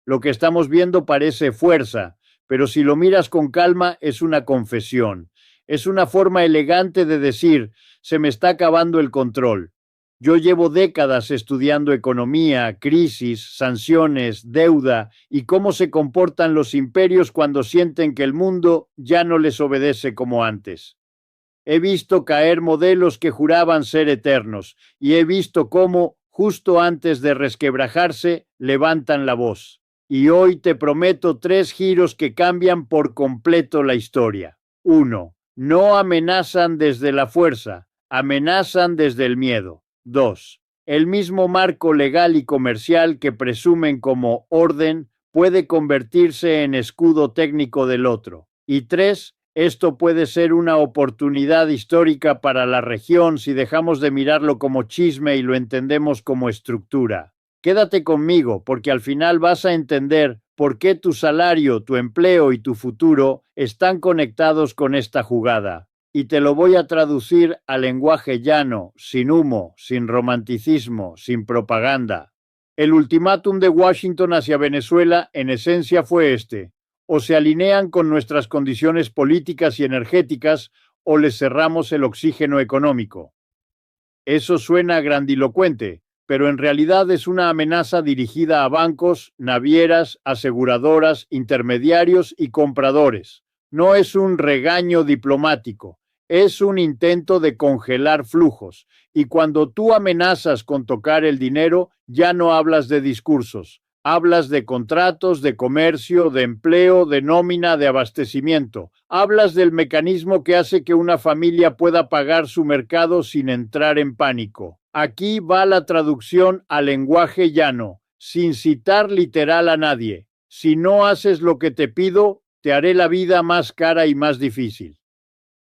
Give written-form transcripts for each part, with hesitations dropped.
Lo que estamos viendo parece fuerza, pero si lo miras con calma es una confesión. Es una forma elegante de decir, se me está acabando el control. Yo llevo décadas estudiando economía, crisis, sanciones, deuda y cómo se comportan los imperios cuando sienten que el mundo ya no les obedece como antes. He visto caer modelos que juraban ser eternos y he visto cómo, justo antes de resquebrajarse, levantan la voz. Y hoy te prometo tres giros que cambian por completo la historia. Uno, no amenazan desde la fuerza, amenazan desde el miedo. Dos, el mismo marco legal y comercial que presumen como orden puede convertirse en escudo técnico del otro. Y tres, esto puede ser una oportunidad histórica para la región si dejamos de mirarlo como chisme y lo entendemos como estructura. Quédate conmigo, porque al final vas a entender por qué tu salario, tu empleo y tu futuro están conectados con esta jugada. Y te lo voy a traducir al lenguaje llano, sin humo, sin romanticismo, sin propaganda. El ultimátum de Washington hacia Venezuela en esencia fue este: o se alinean con nuestras condiciones políticas y energéticas o les cerramos el oxígeno económico. Eso suena grandilocuente, pero en realidad es una amenaza dirigida a bancos, navieras, aseguradoras, intermediarios y compradores. No es un regaño diplomático, es un intento de congelar flujos. Y cuando tú amenazas con tocar el dinero, ya no hablas de discursos, hablas de contratos, de comercio, de empleo, de nómina, de abastecimiento. Hablas del mecanismo que hace que una familia pueda pagar su mercado sin entrar en pánico. Aquí va la traducción al lenguaje llano, sin citar literal a nadie. Si no haces lo que te pido, te haré la vida más cara y más difícil.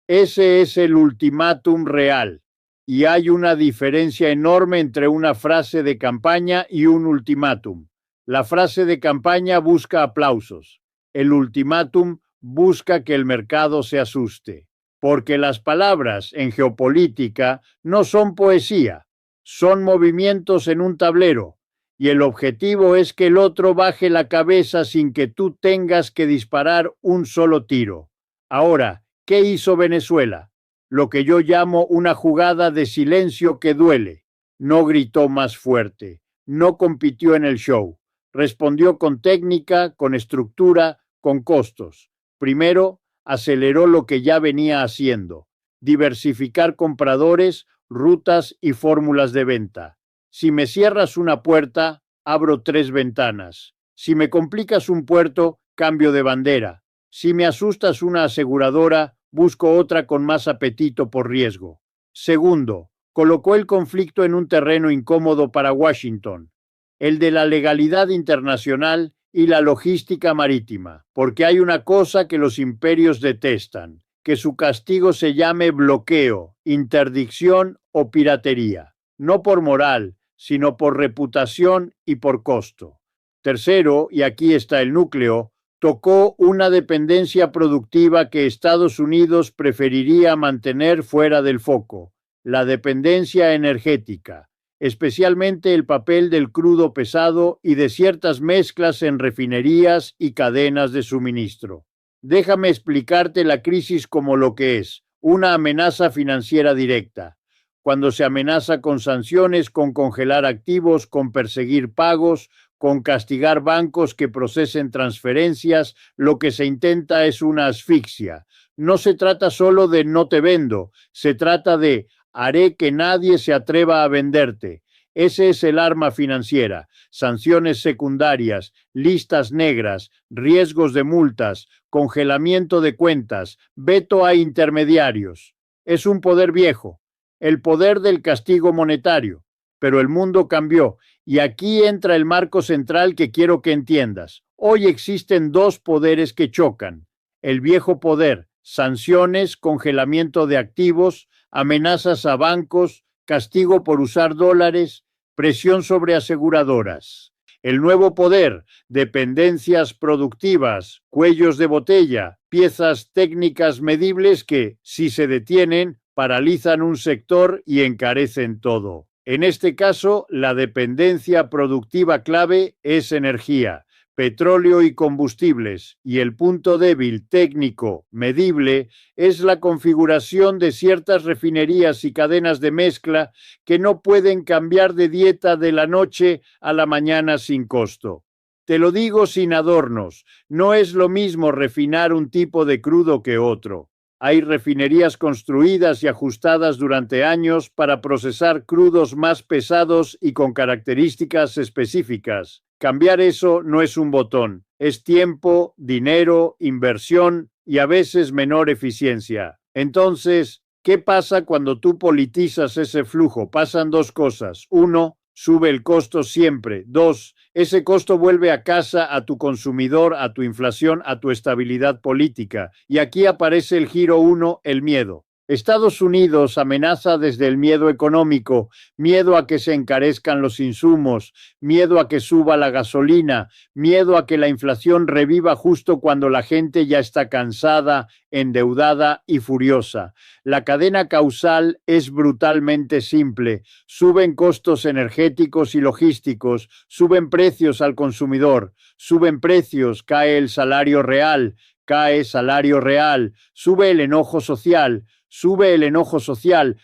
Ese es el ultimátum real. Y hay una diferencia enorme entre una frase de campaña y un ultimátum. La frase de campaña busca aplausos. El ultimátum busca que el mercado se asuste. Porque las palabras en geopolítica no son poesía, son movimientos en un tablero. Y el objetivo es que el otro baje la cabeza sin que tú tengas que disparar un solo tiro. Ahora, ¿qué hizo Venezuela? Lo que yo llamo una jugada de silencio que duele. No gritó más fuerte, no compitió en el show, respondió con técnica, con estructura, con costos. Primero, aceleró lo que ya venía haciendo: diversificar compradores, rutas y fórmulas de venta. Si me cierras una puerta, abro tres ventanas. Si me complicas un puerto, cambio de bandera. Si me asustas una aseguradora, busco otra con más apetito por riesgo. Segundo, colocó el conflicto en un terreno incómodo para Washington, el de la legalidad internacional y la logística marítima, porque hay una cosa que los imperios detestan: que su castigo se llame bloqueo, interdicción o piratería, no por moral, sino por reputación y por costo. Tercero, y aquí está el núcleo, tocó una dependencia productiva que Estados Unidos preferiría mantener fuera del foco: la dependencia energética, especialmente el papel del crudo pesado y de ciertas mezclas en refinerías y cadenas de suministro. Déjame explicarte la crisis como lo que es: una amenaza financiera directa. Cuando se amenaza con sanciones, con congelar activos, con perseguir pagos, con castigar bancos que procesen transferencias, lo que se intenta es una asfixia. No se trata solo de no te vendo, se trata de haré que nadie se atreva a venderte. Ese es el arma financiera: sanciones secundarias, listas negras, riesgos de multas, congelamiento de cuentas, veto a intermediarios. Es un poder viejo, el poder del castigo monetario, pero el mundo cambió. Y aquí entra el marco central que quiero que entiendas. Hoy existen dos poderes que chocan: el viejo poder, sanciones, congelamiento de activos, amenazas a bancos, castigo por usar dólares, presión sobre aseguradoras. El nuevo poder, dependencias productivas, cuellos de botella, piezas técnicas medibles que, si se detienen, paralizan un sector y encarecen todo. En este caso, la dependencia productiva clave es energía, petróleo y combustibles, y el punto débil técnico, medible, es la configuración de ciertas refinerías y cadenas de mezcla que no pueden cambiar de dieta de la noche a la mañana sin costo. Te lo digo sin adornos, no es lo mismo refinar un tipo de crudo que otro. Hay refinerías construidas y ajustadas durante años para procesar crudos más pesados y con características específicas. Cambiar eso no es un botón, es tiempo, dinero, inversión y a veces menor eficiencia. Entonces, ¿qué pasa cuando tú politizas ese flujo? Pasan dos cosas. Uno, sube el costo siempre. Dos, ese costo vuelve a casa, a tu consumidor, a tu inflación, a tu estabilidad política. Y aquí aparece el giro uno, el miedo. Estados Unidos amenaza desde el miedo económico, miedo a que se encarezcan los insumos, miedo a que suba la gasolina, miedo a que la inflación reviva justo cuando la gente ya está cansada, endeudada y furiosa. La cadena causal es brutalmente simple. Suben costos energéticos y logísticos, suben precios al consumidor, suben precios, cae el salario real, cae salario real, sube el enojo social,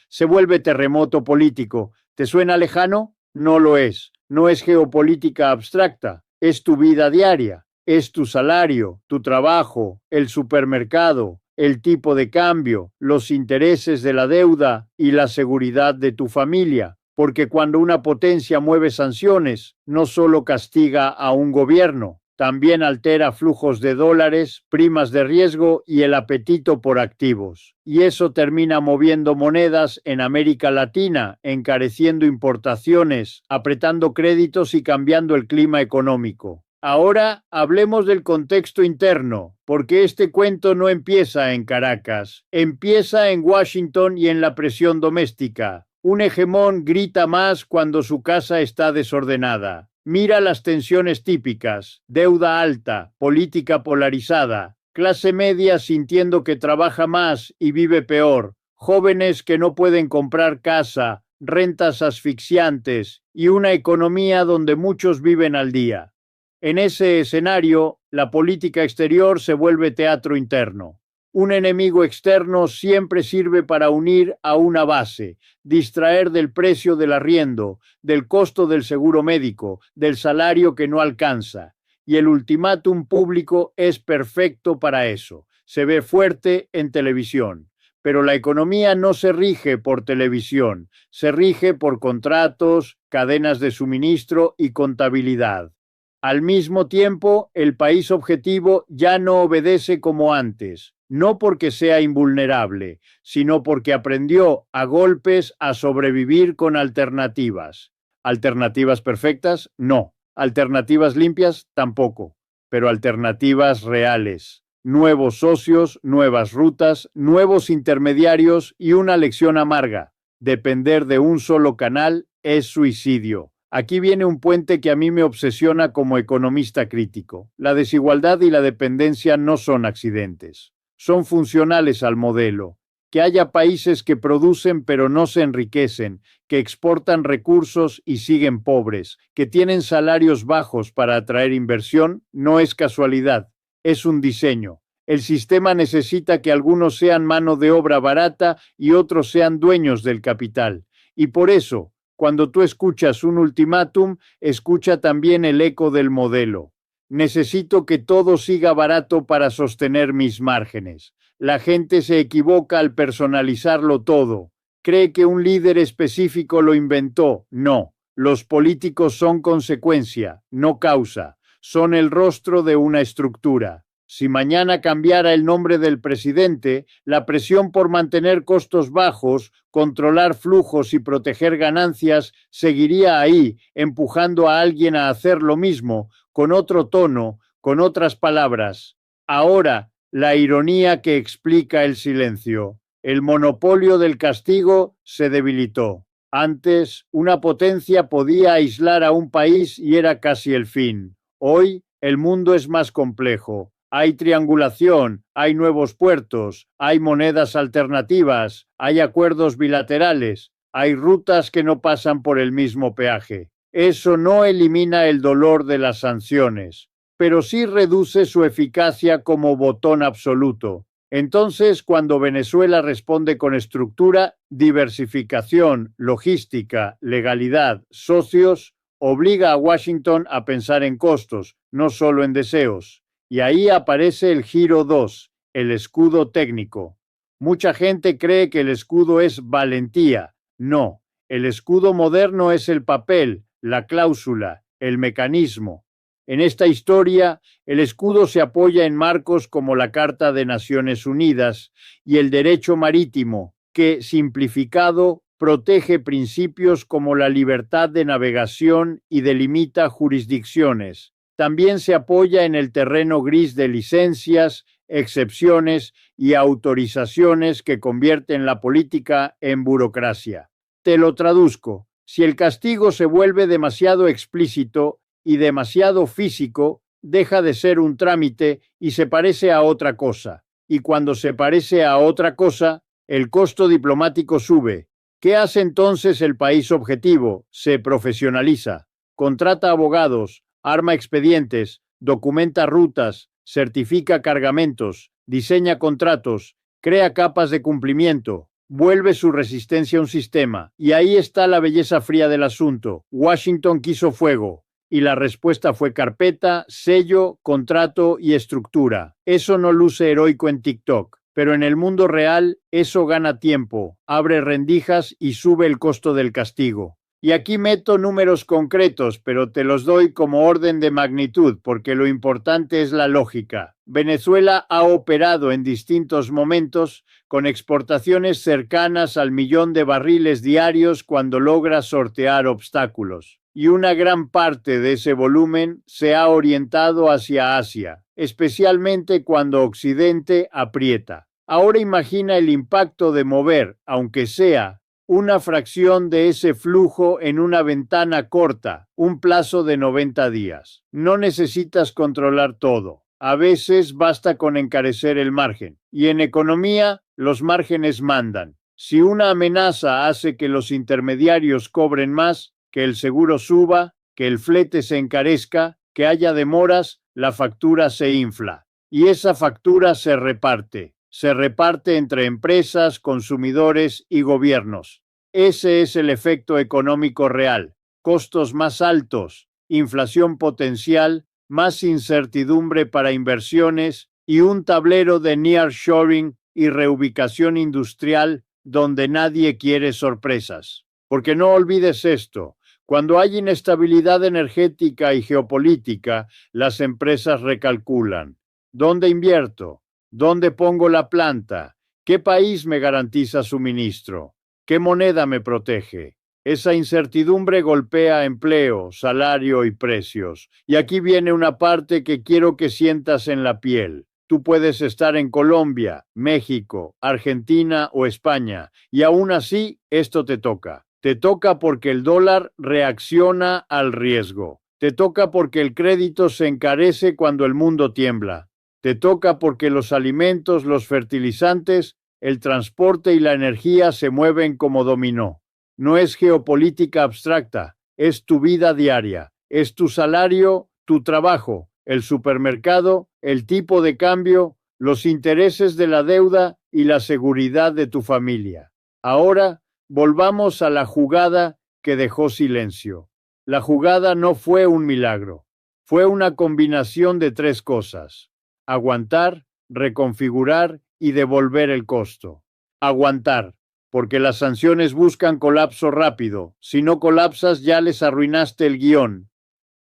se vuelve terremoto político. ¿Te suena lejano? No lo es. No es geopolítica abstracta, es tu vida diaria, es tu salario, tu trabajo, el supermercado, el tipo de cambio, los intereses de la deuda y la seguridad de tu familia. Porque cuando una potencia mueve sanciones, no solo castiga a un gobierno, también altera flujos de dólares, primas de riesgo y el apetito por activos. Y eso termina moviendo monedas en América Latina, encareciendo importaciones, apretando créditos y cambiando el clima económico. Ahora hablemos del contexto interno, porque este cuento no empieza en Caracas, empieza en Washington y en la presión doméstica. Un hegemón grita más cuando su casa está desordenada. Mira las tensiones típicas, deuda alta, política polarizada, clase media sintiendo que trabaja más y vive peor, jóvenes que no pueden comprar casa, rentas asfixiantes y una economía donde muchos viven al día. En ese escenario, la política exterior se vuelve teatro interno. Un enemigo externo siempre sirve para unir a una base, distraer del precio del arriendo, del costo del seguro médico, del salario que no alcanza. Y el ultimátum público es perfecto para eso. Se ve fuerte en televisión. Pero la economía no se rige por televisión, se rige por contratos, cadenas de suministro y contabilidad. Al mismo tiempo, el país objetivo ya no obedece como antes. No porque sea invulnerable, sino porque aprendió a golpes a sobrevivir con alternativas. ¿Alternativas perfectas? No. ¿Alternativas limpias? Tampoco. Pero alternativas reales. Nuevos socios, nuevas rutas, nuevos intermediarios y una lección amarga. Depender de un solo canal es suicidio. Aquí viene un puente que a mí me obsesiona como economista crítico. La desigualdad y la dependencia no son accidentes. Son funcionales al modelo. Que haya países que producen pero no se enriquecen, que exportan recursos y siguen pobres, que tienen salarios bajos para atraer inversión, no es casualidad, es un diseño. El sistema necesita que algunos sean mano de obra barata y otros sean dueños del capital. Y por eso, cuando tú escuchas un ultimátum, escucha también el eco del modelo. Necesito que todo siga barato para sostener mis márgenes. La gente se equivoca al personalizarlo todo. Cree que un líder específico lo inventó. No, los políticos son consecuencia, no causa. Son el rostro de una estructura. Si mañana cambiara el nombre del presidente, la presión por mantener costos bajos, controlar flujos y proteger ganancias seguiría ahí, empujando a alguien a hacer lo mismo, con otro tono, con otras palabras. Ahora, la ironía que explica el silencio. El monopolio del castigo se debilitó. Antes, una potencia podía aislar a un país y era casi el fin. Hoy, el mundo es más complejo. Hay triangulación, hay nuevos puertos, hay monedas alternativas, hay acuerdos bilaterales, hay rutas que no pasan por el mismo peaje. Eso no elimina el dolor de las sanciones, pero sí reduce su eficacia como botón absoluto. Entonces, cuando Venezuela responde con estructura, diversificación, logística, legalidad, socios, obliga a Washington a pensar en costos, no solo en deseos. Y ahí aparece el giro 2, el escudo técnico. Mucha gente cree que el escudo es valentía. No, el escudo moderno es el papel, la cláusula, el mecanismo. En esta historia, el escudo se apoya en marcos como la Carta de Naciones Unidas y el derecho marítimo, que, simplificado, protege principios como la libertad de navegación y delimita jurisdicciones. También se apoya en el terreno gris de licencias, excepciones y autorizaciones que convierten la política en burocracia. Te lo traduzco. Si el castigo se vuelve demasiado explícito y demasiado físico, deja de ser un trámite y se parece a otra cosa. Y cuando se parece a otra cosa, el costo diplomático sube. ¿Qué hace entonces el país objetivo? Se profesionaliza, contrata abogados, arma expedientes, documenta rutas, certifica cargamentos, diseña contratos, crea capas de cumplimiento, vuelve su resistencia a un sistema. Y ahí está la belleza fría del asunto. Washington quiso fuego. Y la respuesta fue carpeta, sello, contrato y estructura. Eso no luce heroico en TikTok, pero en el mundo real eso gana tiempo, abre rendijas y sube el costo del castigo. Y aquí meto números concretos, pero te los doy como orden de magnitud, porque lo importante es la lógica. Venezuela ha operado en distintos momentos con exportaciones cercanas al 1.000.000 de barriles diarios cuando logra sortear obstáculos. Y una gran parte de ese volumen se ha orientado hacia Asia, especialmente cuando Occidente aprieta. Ahora imagina el impacto de mover, aunque sea una fracción de ese flujo en una ventana corta, un plazo de 90 días. No necesitas controlar todo. A veces basta con encarecer el margen. Y en economía, los márgenes mandan. Si una amenaza hace que los intermediarios cobren más, que el seguro suba, que el flete se encarezca, que haya demoras, la factura se infla. Y esa factura se reparte entre empresas, consumidores y gobiernos. Ese es el efecto económico real. Costos más altos, inflación potencial, más incertidumbre para inversiones y un tablero de nearshoring y reubicación industrial donde nadie quiere sorpresas. Porque no olvides esto. Cuando hay inestabilidad energética y geopolítica, las empresas recalculan. ¿Dónde invierto? ¿Dónde pongo la planta? ¿Qué país me garantiza suministro? ¿Qué moneda me protege? Esa incertidumbre golpea empleo, salario y precios. Y aquí viene una parte que quiero que sientas en la piel. Tú puedes estar en Colombia, México, Argentina o España, y aún así esto te toca. Te toca porque el dólar reacciona al riesgo. Te toca porque el crédito se encarece cuando el mundo tiembla. Te toca porque los alimentos, los fertilizantes, el transporte y la energía se mueven como dominó. No es geopolítica abstracta, es tu vida diaria, es tu salario, tu trabajo, el supermercado, el tipo de cambio, los intereses de la deuda y la seguridad de tu familia. Ahora, volvamos a la jugada que dejó silencio. La jugada no fue un milagro, fue una combinación de tres cosas: aguantar, reconfigurar y devolver el costo. Aguantar, porque las sanciones buscan colapso rápido. Si no colapsas, ya les arruinaste el guión.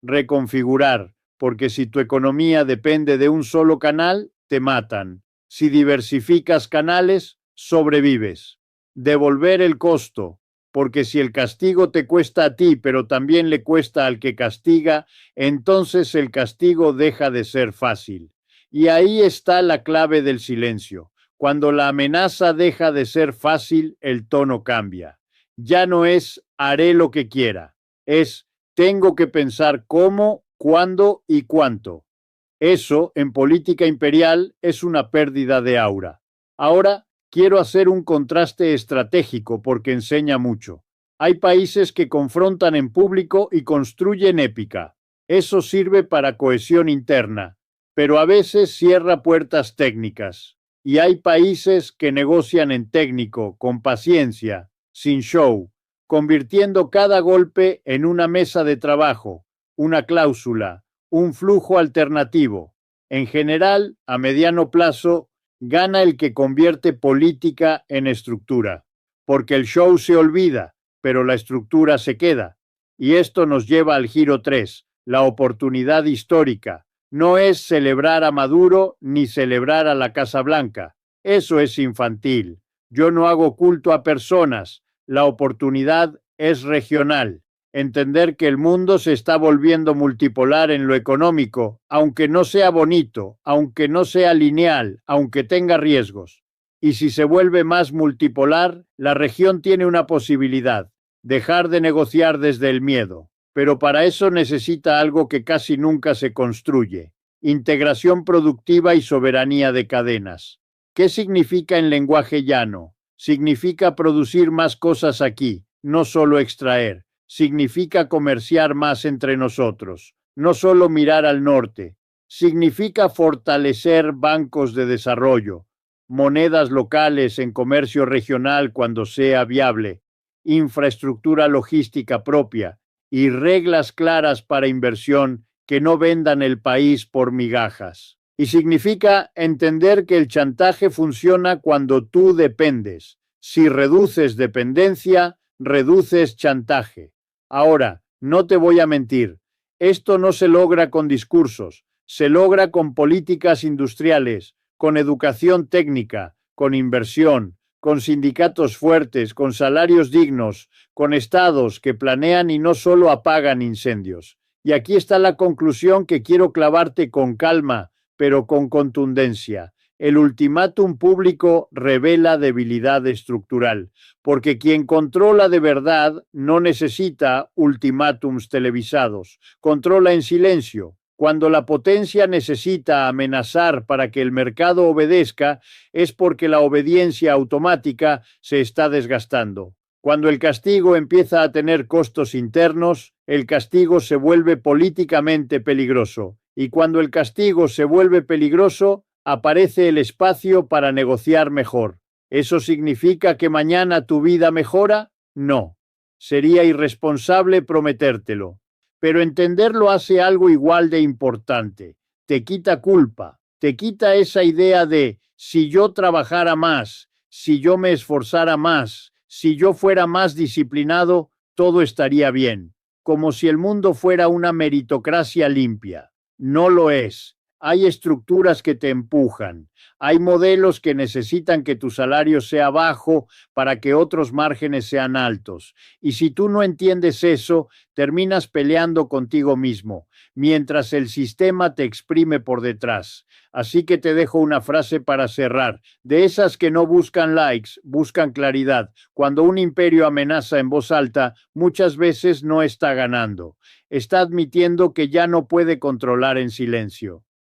Reconfigurar, porque si tu economía depende de un solo canal, te matan. Si diversificas canales, sobrevives. Devolver el costo, porque si el castigo te cuesta a ti, pero también le cuesta al que castiga, entonces el castigo deja de ser fácil. Y ahí está la clave del silencio. Cuando la amenaza deja de ser fácil, el tono cambia. Ya no es haré lo que quiera, es tengo que pensar cómo, cuándo y cuánto. Eso, en política imperial, es una pérdida de aura. Ahora, quiero hacer un contraste estratégico porque enseña mucho. Hay países que confrontan en público y construyen épica. Eso sirve para cohesión interna, pero a veces cierra puertas técnicas. Y hay países que negocian en técnico, con paciencia, sin show, convirtiendo cada golpe en una mesa de trabajo, una cláusula, un flujo alternativo. En general, a mediano plazo, gana el que convierte política en estructura, porque el show se olvida, pero la estructura se queda. Y esto nos lleva al giro 3, la oportunidad histórica. No es celebrar a Maduro ni celebrar a la Casa Blanca. Eso es infantil. Yo no hago culto a personas. La oportunidad es regional. Entender que el mundo se está volviendo multipolar en lo económico, aunque no sea bonito, aunque no sea lineal, aunque tenga riesgos. Y si se vuelve más multipolar, la región tiene una posibilidad: dejar de negociar desde el miedo. Pero para eso necesita algo que casi nunca se construye: integración productiva y soberanía de cadenas. ¿Qué significa en lenguaje llano? Significa producir más cosas aquí, no solo extraer. Significa comerciar más entre nosotros, no solo mirar al norte. Significa fortalecer bancos de desarrollo, monedas locales en comercio regional cuando sea viable, infraestructura logística propia y reglas claras para inversión que no vendan el país por migajas. Y significa entender que el chantaje funciona cuando tú dependes. Si reduces dependencia, reduces chantaje. Ahora, no te voy a mentir, esto no se logra con discursos, se logra con políticas industriales, con educación técnica, con inversión, con sindicatos fuertes, con salarios dignos, con estados que planean y no solo apagan incendios. Y aquí está la conclusión que quiero clavarte con calma, pero con contundencia. El ultimátum público revela debilidad estructural, porque quien controla de verdad no necesita ultimátums televisados, controla en silencio. Cuando la potencia necesita amenazar para que el mercado obedezca, es porque la obediencia automática se está desgastando. Cuando el castigo empieza a tener costos internos, el castigo se vuelve políticamente peligroso. Y cuando el castigo se vuelve peligroso, aparece el espacio para negociar mejor. ¿Eso significa que mañana tu vida mejora? No. Sería irresponsable prometértelo. Pero entenderlo hace algo igual de importante. Te quita culpa, te quita esa idea de si yo trabajara más, si yo me esforzara más, si yo fuera más disciplinado, todo estaría bien. Como si el mundo fuera una meritocracia limpia. No lo es. Hay estructuras que te empujan, hay modelos que necesitan que tu salario sea bajo para que otros márgenes sean altos. Y si tú no entiendes eso, terminas peleando contigo mismo, mientras el sistema te exprime por detrás. Así que te dejo una frase para cerrar. De esas que no buscan likes, buscan claridad. Cuando un imperio amenaza en voz alta, muchas veces no está ganando. Está admitiendo que ya no puede controlar en silencio.